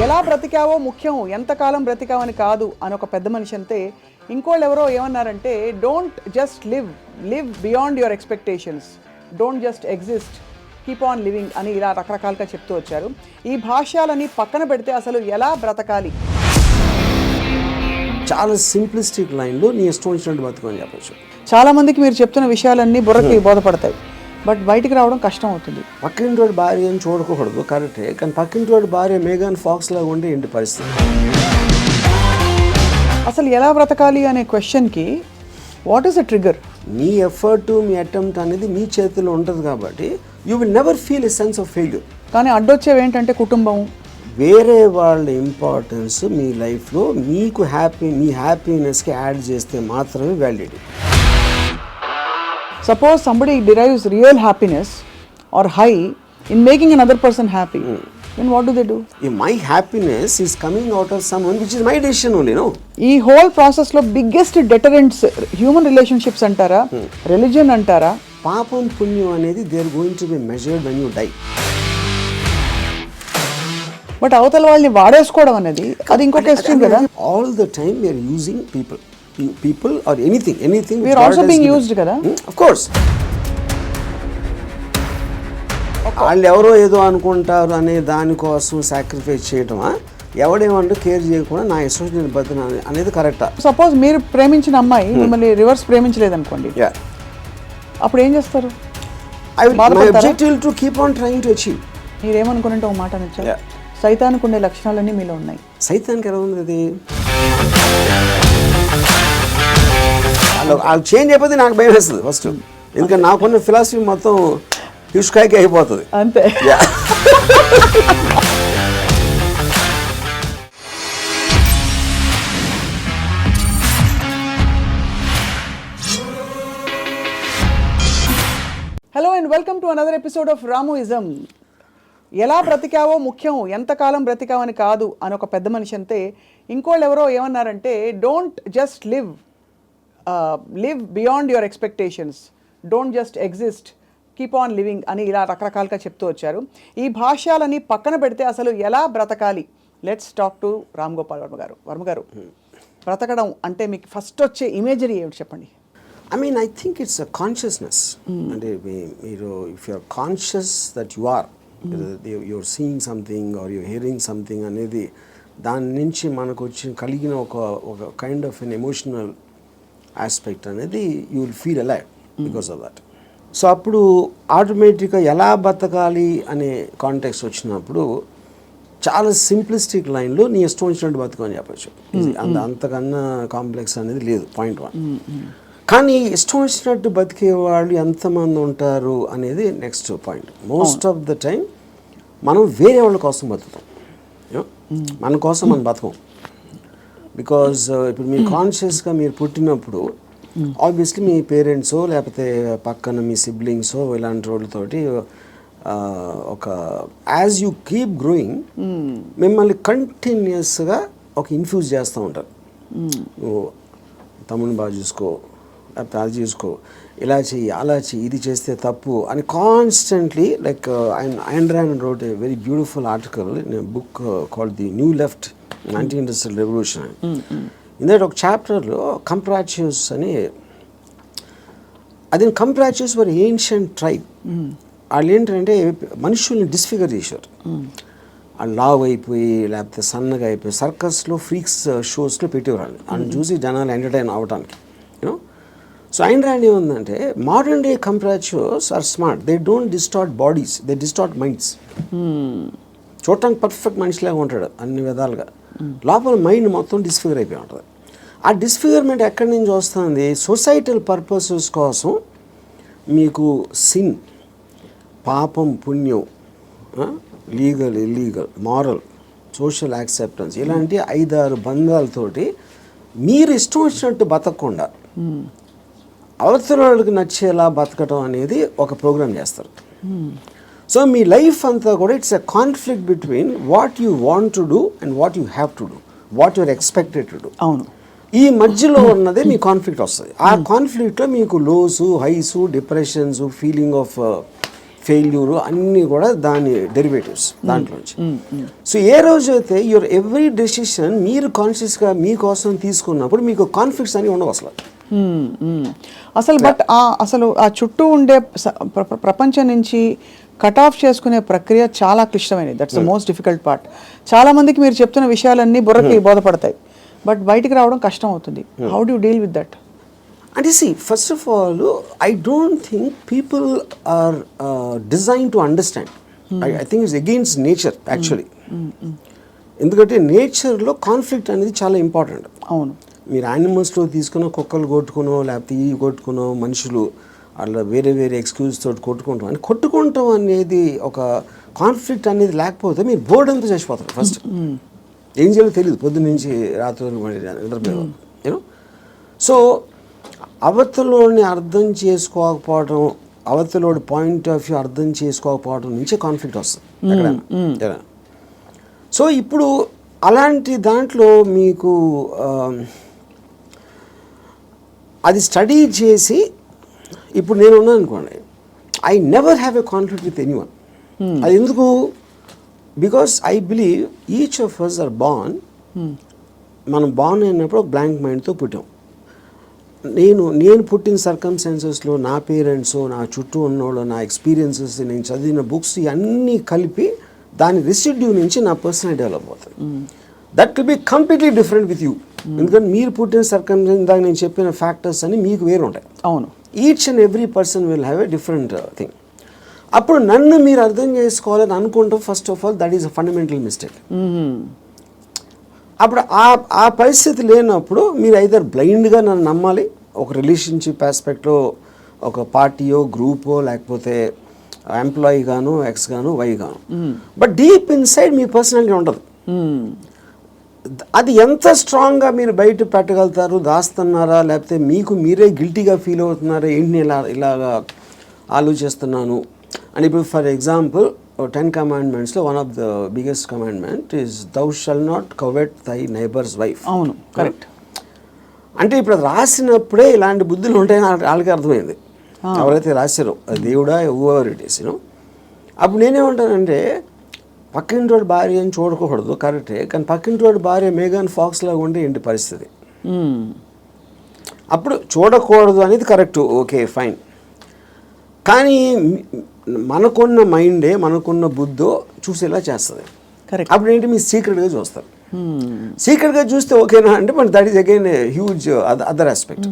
ఎలా బ్రతికావో ముఖ్యం, ఎంతకాలం బ్రతికావని కాదు అని ఒక పెద్ద మనిషి అంతే. ఇంకోళ్ళు ఎవరో ఏమన్నారంటే, don't just live beyond your expectations, don't just exist, keep on living అని ఇలా రకరకాలుగా చెప్తూ వచ్చారు. ఈ భాష్యాలని పక్కన పెడితే అసలు ఎలా బ్రతకాలి? చాలా సింప్లిస్టిక్ లైన్లో నీ ఇష్టం వచ్చినట్టు బతుకని చెప్పచ్చు. చాలామందికి మీరు చెప్తున్న విషయాలన్నీ బుర్రకి బోధపడతాయి, బట్ బయటికి రావడం కష్టం అవుతుంది. పక్కింటి వాడి భార్య అని చూడకూడదు, కరెక్టే. కానీ పక్కింటి వాడి భార్య మేఘాన్ ఫాక్స్ లాగా ఉంటే ఏంటి పరిస్థితి? అసలు ఎలా బ్రతకాలి అనే క్వశ్చన్కి what is the trigger? Me effort, me attempt అనేది మీ చేతిలో ఉంటుంది కాబట్టి you will never feel a sense of failure. కానీ అడ్డొచ్చేవి ఏంటంటే కుటుంబం, వేరే వాళ్ళ ఇంపార్టెన్స్ మీ లైఫ్లో మీకు మీ హ్యాపీనెస్కి యాడ్ చేస్తే మాత్రమే validity. Suppose somebody derives real happiness or high in making another person happy, then what do? If my happiness is coming out of someone which is my decision only, no? ఈ whole process లో biggest deterrents human relationships అంటారా, religion అంటారా? పాపం పుణ్యం అనేది they are going to be measured when you die. But అవతల వాళ్ళని వాడేసుకోవడం అనేది అది ఇంకొక ఎక్స్ట్రీమ్ కదా. All the time we are using people or anything we are also being used kada. Of course. వాళ్ళు ఎవరో ఏదో అనుకుంటారు అనే దానికోసం సాక్రిఫైస్ చేయటమా, ఎవడేమంటే కేర్ చేయకుండా నా ఇష్టం నేను బతున్నా అనేది కరెక్టా? సపోజ్ మీరు ప్రేమించిన అమ్మాయి మిమ్మల్ని రివర్స్ ప్రేమించలేదు అనుకోండి, అప్పుడు ఏం చేస్తారు? my objective to keep on trying to achieve. మీరేమనుకున్నట్టు ఒక మాట నచ్చారు, సైతానికి ఉండే లక్షణాలన్నీ మీలో ఉన్నాయి. సైతానికి ఎలా ఉంది అది? వాళ్ళు చేంజ్ అయిపోతే నాకు భయం వేస్తుంది ఫస్ట్, ఎందుకంటే నాకున్న ఫిలాసఫీ మొత్తం ఇష్కాయకి అయిపోతుంది అంతే. Hello and welcome to another episode of రామోయిజం. ఎలా బ్రతికావో ముఖ్యం, ఎంతకాలం బ్రతికావని కాదు అని ఒక పెద్ద మనిషి అంతే. ఇంకోళ్ళు ఎవరో ఏమన్నారంటే, don't just live beyond your expectations, don't just exist, keep on living అని ఇలా రకరకాలుగా చెప్తూ వచ్చారు. ఈ భాష్యాలని పక్కన పెడితే అసలు ఎలా బ్రతకాలి? Let's talk to Ram Gopal Varma గారు. వర్మ గారు, బ్రతకడం అంటే మీకు ఫస్ట్ వచ్చే ఇమేజరీ ఏమిటి చెప్పండి? I think it's a consciousness. అంటే మీరు if you are conscious that you are you're seeing something or you're hearing something అనేది దాని నుంచి మనకు వచ్చి కలిగిన ఒక kind of an emotional aspect అనేది you will feel alive because of that. So అప్పుడు ఆటోమేటిక్గా ఎలా బతకాలి అనే కాంటెక్స్ట్ వచ్చినప్పుడు చాలా సింప్లిస్టిక్ లైన్లో నీ ఇష్టం వచ్చినట్టు బతకని చెప్పచ్చు. అంతకన్నా కాంప్లెక్స్ అనేది లేదు, పాయింట్ 1. కానీ ఇష్టం వచ్చినట్టు బతికే వాళ్ళు ఎంతమంది ఉంటారు అనేది next point. Most of the time మనం వేరే వాళ్ళ కోసం బతుకుతాం, మన కోసం మనం బతకం. బికాజ్ ఇప్పుడు మీరు కాన్షియస్గా మీరు పుట్టినప్పుడు ఆబ్వియస్లీ మీ పేరెంట్సో లేకపోతే పక్కన మీ సిబ్లింగ్సో ఇలాంటి వాళ్ళతోటి ఒక యాజ్ యూ కీప్ గ్రోయింగ్ మిమ్మల్ని కంటిన్యూస్గా ఒక ఇన్ఫ్యూజ్ చేస్తూ ఉంటారు. నువ్వు తమ్ముని బాగా చూసుకో, లేకపోతే అది చూసుకో, ఇలా చెయ్యి, అలా చెయ్యి, ఇది చేస్తే తప్పు అని constantly. Like Ayn Rand wrote a very beautiful article in a book called The New Left, Anti-Industrial Revolution. In that ఒక చాప్టర్లో కంప్రాచ్యూస్ అని, అది కంప్రాచ్యూస్ వర్ ఏన్షియంట్ ట్రైబ్. వాళ్ళు ఏంటంటే మనుషుల్ని డిస్ఫిగర్ చేశారు. వాళ్ళు లావ్ అయిపోయి లేకపోతే సన్నగా అయిపోయి సర్కస్లో ఫ్రీక్స్ షోస్లో పెట్టేవాళ్ళు. వాళ్ళని చూసి జనాలు ఎంటర్టైన్ అవ్వడానికి. సో Ayn Rand ఏముందంటే, modern day comprachicos are smart, they don't distort bodies, they distort minds. చూడటానికి పర్ఫెక్ట్ మనిషిలాగా ఉంటాడు అన్ని విధాలుగా, లోపల మైండ్ మొత్తం డిస్ఫిగర్ అయిపోయి ఉంటుంది. ఆ డిస్ఫిగర్మెంట్ ఎక్కడి నుంచి వస్తుంది? సొసైటల్ పర్పసెస్ కోసం మీకు సిన్, పాపం పుణ్యం, legal illegal, moral, social acceptance, ఇలాంటి 5-6 బంధాలతోటి మీరు ఇష్టం వచ్చినట్టు బతకకుండా అవతల వాళ్ళకి నచ్చేలా బతకటం అనేది ఒక ప్రోగ్రామ్ చేస్తారు. సో మీ లైఫ్ అంతా కూడా it's a conflict between what you want to do and what you have to do, what you're expected to do. అవును, ఈ మధ్యలో ఉన్నదే మీ కాన్ఫ్లిక్ట్ వస్తుంది. ఆ కాన్ఫ్లిక్ట్లో మీకు lows, highs, depressions, feeling of failure అన్నీ కూడా దాని డెరివేటివ్స్ దాంట్లోంచి. సో ఏ రోజైతే యువర్ ఎవ్రీ డెసిషన్ మీరు కాన్షియస్గా మీకోసం తీసుకున్నప్పుడు మీకు కాన్ఫ్లిక్ట్స్ అని ఉండవు అసలు. అసలు బట్ అసలు ఆ చుట్టూ ఉండే ప్రపంచం నుంచి కట్ ఆఫ్ చేసుకునే ప్రక్రియ చాలా క్లిష్టమైనది. That's the most difficult part. చాలా మందికి మీరు చెప్తున్న విషయాలన్నీ బుర్రకి బోధపడతాయి, బట్ బయటికి రావడం కష్టం అవుతుంది. How do you deal with that? అంటే first of all I don't think people are design to understand. I think it's against nature actually. ఎందుకంటే నేచర్లో కాన్ఫ్లిక్ట్ అనేది చాలా ఇంపార్టెంట్. అవును. మీరు యానిమల్స్లో తీసుకున్న కుక్కలు కొట్టుకునో లేకపోతే ఈ కొట్టుకునో మనుషులు అట్లా వేరే వేరే ఎక్స్క్యూజ్ తోటి కొట్టుకుంటాం అని కొట్టుకుంటాం అనేది ఒక కాన్ఫ్లిక్ట్ అనేది లేకపోతే మీరు బోర్డు అంతా చచ్చిపోతారు. ఫస్ట్ ఏం చేయాలో తెలియదు పొద్దున్న నుంచి రాత్రి నిద్రపోయేవారు యూనో. సో అవతలోని అర్థం చేసుకోకపోవడం, అవతలోడి పాయింట్ ఆఫ్ వ్యూ అర్థం చేసుకోకపోవడం నుంచే కాన్ఫ్లిక్ట్ వస్తుంది ఎక్కడైనా. సో ఇప్పుడు అలాంటి దాంట్లో మీకు అది స్టడీ చేసి ఇప్పుడు నేను ఉన్నాను అనుకోండి, I never have a conflict with anyone. అది ఎందుకు? Because I believe each of us are born. మనం బార్న్ అయినప్పుడు ఒక బ్లాంక్ మైండ్తో పుట్టాం. నేను పుట్టిన సర్కమ్స్టాన్సెస్లో నా పేరెంట్స్, నా చుట్టూ ఉన్నోళ్ళు, నా ఎక్స్పీరియన్సెస్, నేను చదివిన బుక్స్ ఇవన్నీ కలిపి దాని రెసిడ్యూ నుంచి నా పర్సనాలిటీ డెవలప్ అవుతుంది. That will be completely different with you. ఎందుకంటే మీరు పుట్టిన సర్కమ్స్టాన్స్ దాకా నేను చెప్పిన ఫ్యాక్టర్స్ అని మీకు వేరు ఉంటాయి. అవును. Each and every person will have a different thing. అప్పుడు నన్ను మీరు అర్థం చేసుకోవాలని అనుకుంటాం. First of all that is a fundamental mistake. అప్పుడు ఆ పరిస్థితి లేనప్పుడు మీరు ఐదర్ బ్లైండ్గా నన్ను నమ్మాలి, ఒక రిలేషన్షిప్ ఆస్పెక్ట్లో ఒక పార్టీయో గ్రూపో లేకపోతే ఎంప్లాయీ గాను, ఎక్స్ గాను, వై గాను. But deep inside me personality ఉండదు. అది ఎంత స్ట్రాంగ్గా మీరు బయట పెట్టగలుగుతారు, దాస్తున్నారా లేకపోతే మీకు మీరే గిల్టీగా ఫీల్ అవుతున్నారా, ఏంటి ఇలాగా ఆలోచిస్తున్నాను అని. ఇప్పుడు ఫర్ ఎగ్జాంపుల్ 10 commandmentsలో one of the biggest commandment is thou shalt not covet thy neighbour's wife. అవును, కరెక్ట్. అంటే ఇప్పుడు రాసినప్పుడే ఇలాంటి బుద్ధులు ఉంటాయని వాళ్ళకి అర్థమైంది, ఎవరైతే రాశారో దేవుడా ఎవర్ ఇట్ ఈస్ యూనో. అప్పుడు నేనేమంటానంటే పక్కింటోడి భార్య అని చూడకూడదు, కరెక్టే, కానీ పక్కింటోడి భార్య మేఘన్ ఫాక్స్ లాగా ఉంటే ఏంటి పరిస్థితి? అప్పుడు చూడకూడదు అనేది కరెక్ట్, ఓకే ఫైన్. కానీ మనకున్న మైండే, మనకున్న బుద్ధో చూసేలా చేస్తుంది. కరెక్ట్. అప్పుడు ఏంటి మీరు సీక్రెట్గా చూస్తారు. సీక్రెట్గా చూస్తే ఓకేనా అంటే మన that is again huge other aspect.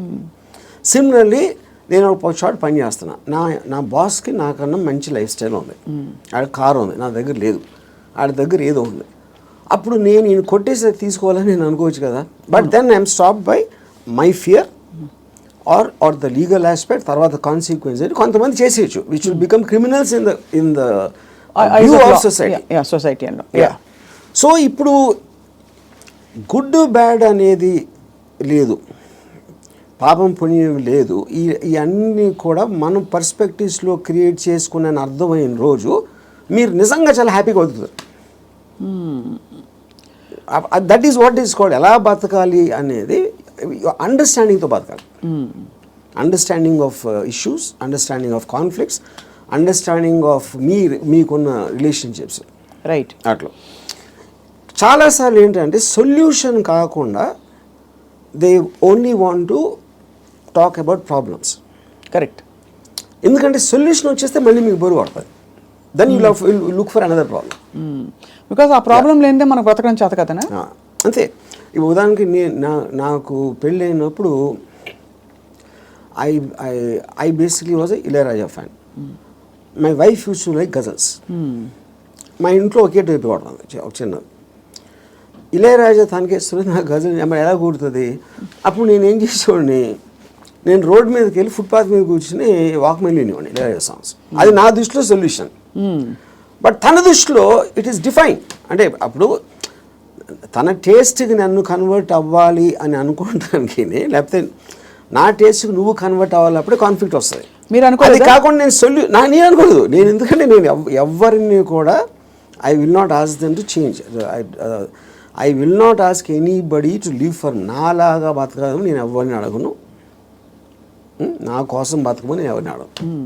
Similarly నేను ఒక షార్ట్ పని చేస్తున్నా, నా బాస్కి నాకన్నా మంచి లైఫ్ స్టైల్ ఉంది, ఆడ కారు ఉంది, నా దగ్గర లేదు, ఆడ దగ్గర ఏదో ఉంది. అప్పుడు నేను ఈయన కొట్టేసి తీసుకోవాలని నేను అనుకోవచ్చు కదా. But then I'm stop by my fear or the legal aspect, తర్వాత కాన్సిక్వెన్స్ అని కొంతమంది చేసేయచ్చు, which will become criminals in the view of society. So ఇప్పుడు గుడ్ బ్యాడ్ అనేది లేదు, పాపం పుణ్యం లేదు. ఇవన్నీ కూడా మనం పర్స్పెక్టివ్స్లో క్రియేట్ చేసుకునే అర్థమైన రోజు మీరు నిజంగా చాలా హ్యాపీగా బతుకుతారు. That is what is called ఎలా బతకాలి అనేది అండర్స్టాండింగ్తో బతకాలి. Understanding of issues, understanding of conflicts, understanding of మీకున్న రిలేషన్షిప్స్. రైట్. అట్లా చాలాసార్లు ఏంటంటే సొల్యూషన్ కాకుండా they only want to talk about problems. Correct. ఎందుకంటే సొల్యూషన్ వచ్చేస్తే మళ్ళీ మీకు బరువు పడుతుంది. Then you look for another problem. Because ఆ ప్రాబ్లం లేనిదే మనకు బ్రతకడం చేత కదనా. అంతే. ఇప్పుడు ఉదాహరణకి నాకు పెళ్ళి అయినప్పుడు I basically was Ilaiyaraaja fan. My wife use to like ghazals. మా ఇంట్లో ఒకే టైప్ పడుతుంది ఒక చిన్నది. ఇళయరాజా తనకేస్తుంది, నాకు గజల్ ఎలా కూడుతుంది. అప్పుడు నేను ఏం చేసేవాడిని, నేను రోడ్ మీదకి వెళ్ళి ఫుట్పాత్ మీద కూర్చుని వాక్మెన్ వినేవాడిని ఇళయరాజా సాంగ్స్. అది నా దృష్టిలో సొల్యూషన్. బట్ తన దృష్టిలో ఇట్ ఈస్ డిఫైన్. అంటే అప్పుడు తన టేస్ట్కి నన్ను కన్వర్ట్ అవ్వాలి అని అనుకోవడానికి, లేకపోతే నా టేస్ట్కి నువ్వు కన్వర్ట్ అవ్వాలి, అప్పుడే కాన్ఫ్లిక్ట్ వస్తుంది. మీరు అనుకోవాలి. అది కాకుండా నేను అనుకోలేదు. నేను ఎందుకంటే నేను ఎవరిని కూడా I will not ask them to change. I will not ask anybody to live for నాలాగా బతకదని నేను ఎవరిని అడగను, నా కోసం బతకమని నేను ఎవరిని అడగను.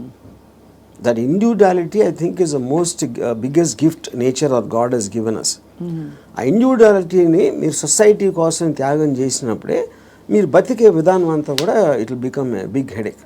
That individuality I think is the most biggest gift nature or god has given us. ఆ ఇండివిజువాలిటీని మీరు సొసైటీ కోసం త్యాగం చేసినప్పుడే మీరు బతికే విధానం అంతా కూడా it will become a big headache.